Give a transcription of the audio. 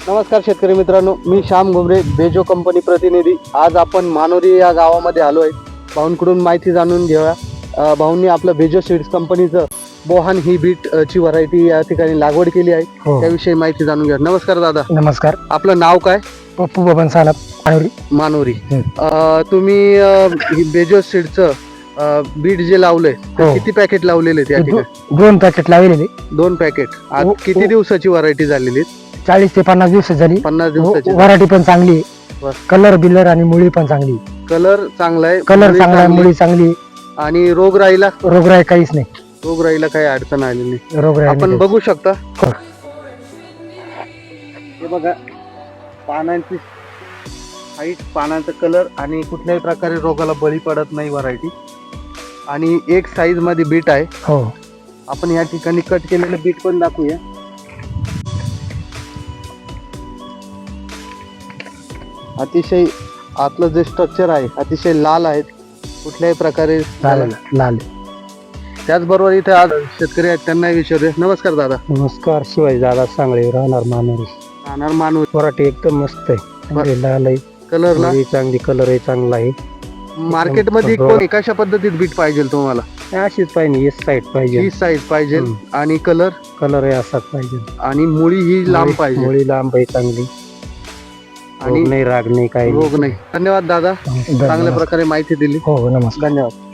नमस्कार शेतकरी मित्रांनो, मी श्याम घुमरे, बेजो कंपनी प्रतिनिधी. आज आपण मानोरी या गावामध्ये आलो आहे. भाऊंकडून माहिती जाणून घेऊया. भाऊंनी आपलं बेजो सीड्स कंपनीचं बोहान ही बीट ची व्हरायटी या ठिकाणी लागवड केली आहे. त्याविषयी माहिती जाणून घ्या. नमस्कार दादा. नमस्कार. आपलं नाव काय? पप्पू बबन सानप, मानोरी. मानोरी. तुम्ही ही बेजो सीडचं बीट जे लावलंय ते किती पॅकेट लावलेले त्या ठिकाणी? 2 पॅकेट लावलेले. 2 पॅकेट. आज किती दिवसाची व्हरायटी झालेली? 40 ते 50 दिवस झाली. 50 दिवसाची. व्हरायटी पण चांगली आहे. बस. कलर बिलर आणि मुळी पण चांगली आहे. कलर चांगला आहे, कलर मुळी चांगला आहे, चांगली. मुळी चांगली आहे. आणि रोगराईला रोगराई काहीच नाही. रोगराईला काही अडचण आलेली नाही. रोगराई आपण नाही. बघू शकता. हो. हे बघा, पानांची हाईट, पानांचा कलर आणि कुठल्याही प्रकारे रोगाला बळी पडत नाही व्हरायटी. आणि एक साईज मध्ये बीट आहे. हो. आपण या ठिकाणी कट केलेलं बीट पण दाखवूया. अतिशय आतलं जे स्ट्रक्चर आहे अतिशय लाल आहेत, कुठल्याही प्रकारे लाल लाल. त्याचबरोबर इथे आज शेतकरी आहेत, त्यांनाही विचारूया. नमस्कार दादा. नमस्कार. शिवाजी दादा सांगळे, राहणार मानोरी. राहणार मानोरी. व्हरायटी एकदम मस्त आहे. लाल आहे, कलरला चांगली, कलर आहे चांगला आहे. मार्केटमध्ये कशा पद्धतीत बीट पाहिजे तुम्हाला? अशीच पाहिजे, ही साईड पाहिजे, ही साईज पाहिजे. आणि कलर कलर असाच पाहिजे. आणि मुळी ही लांब पाहिजे. मुळी लांब आहे, चांगली. आणि नाही, राग नाही, काही रोग नाही. धन्यवाद दादा, चांगल्या प्रकारे माहिती दिली. हो, नमस्कार. धन्यवाद.